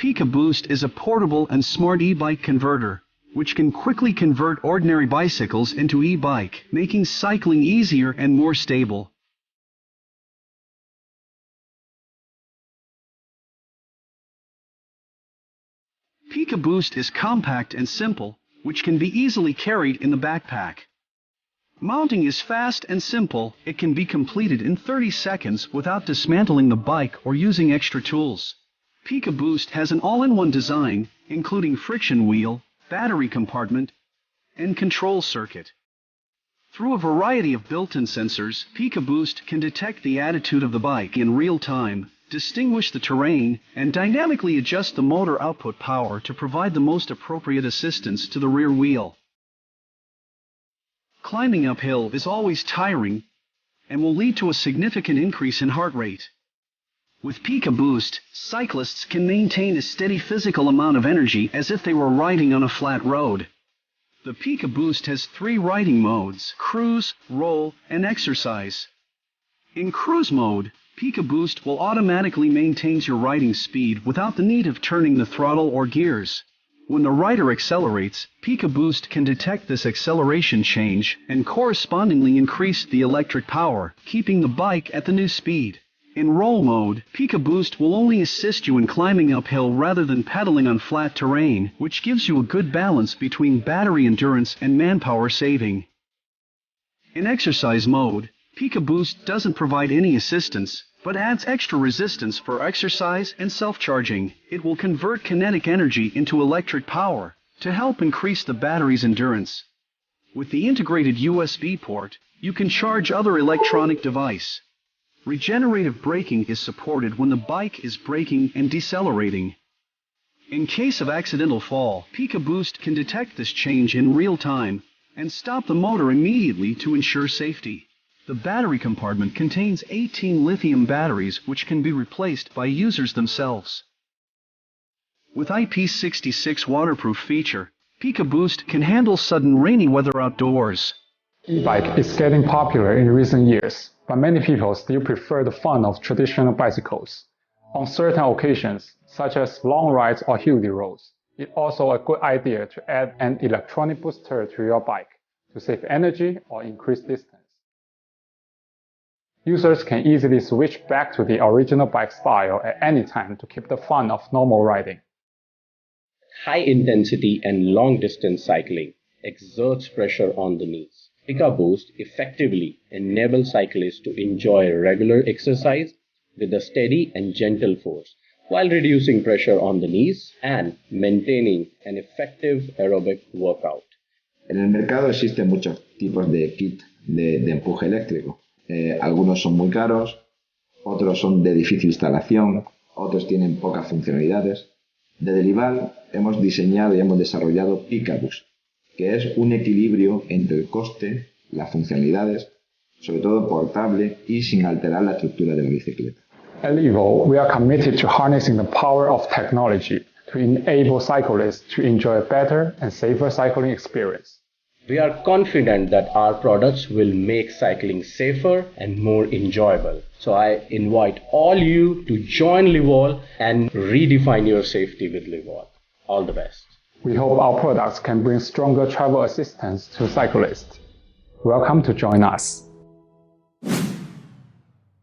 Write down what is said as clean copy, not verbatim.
PikaBoost is a portable and smart e-bike converter, which can quickly convert ordinary bicycles into e-bike, making cycling easier and more stable. PikaBoost is compact and simple, which can be easily carried in the backpack. Mounting is fast and simple. It can be completed in 30 seconds without dismantling the bike or using extra tools. PikaBoost has an all-in-one design, including friction wheel, battery compartment, and control circuit. Through a variety of built-in sensors, PikaBoost can detect the attitude of the bike in real time, distinguish the terrain, and dynamically adjust the motor output power to provide the most appropriate assistance to the rear wheel. Climbing uphill is always tiring and will lead to a significant increase in heart rate. With PikaBoost, cyclists can maintain a steady physical amount of energy as if they were riding on a flat road. The PikaBoost has 3 riding modes: cruise, roll, and exercise. In cruise mode, PikaBoost will automatically maintain your riding speed without the need of turning the throttle or gears. When the rider accelerates, PikaBoost can detect this acceleration change and correspondingly increase the electric power, keeping the bike at the new speed. In roll mode, PikaBoost will only assist you in climbing uphill rather than pedaling on flat terrain, which gives you a good balance between battery endurance and manpower saving. In exercise mode, PikaBoost doesn't provide any assistance, but adds extra resistance for exercise and self-charging. It will convert kinetic energy into electric power to help increase the battery's endurance. With the integrated USB port, you can charge other electronic device. Regenerative braking is supported when the bike is braking and decelerating. In case of accidental fall, PikaBoost can detect this change in real time and stop the motor immediately to ensure safety. The battery compartment contains 18 lithium batteries which can be replaced by users themselves. With IP66 waterproof feature, PikaBoost can handle sudden rainy weather outdoors. E-bike is getting popular in recent years, but many people still prefer the fun of traditional bicycles. On certain occasions, such as long rides or hilly roads, it's also a good idea to add an electronic booster to your bike to save energy or increase distance. Users can easily switch back to the original bike style at any time to keep the fun of normal riding. High-intensity and long-distance cycling exerts pressure on the knees. PikaBoost effectively enables cyclists to enjoy regular exercise with a steady and gentle force, while reducing pressure on the knees and maintaining an effective aerobic workout. En el mercado existen muchos tipos de kit de empuje eléctrico. Algunos son muy caros, otros son de difícil instalación, otros tienen pocas funcionalidades. Desde LIVALL hemos diseñado y hemos desarrollado PikaBoost, que es un equilibrio entre el coste, las funcionalidades, sobre todo portable y sin alterar la estructura de la bicicleta. At LIVALL, we are committed to harnessing the power of technology to enable cyclists to enjoy a better and safer cycling experience. We are confident that our products will make cycling safer and more enjoyable. So I invite all you to join LIVALL and redefine your safety with LIVALL. All the best. We hope our products can bring stronger travel assistance to cyclists. Welcome to join us.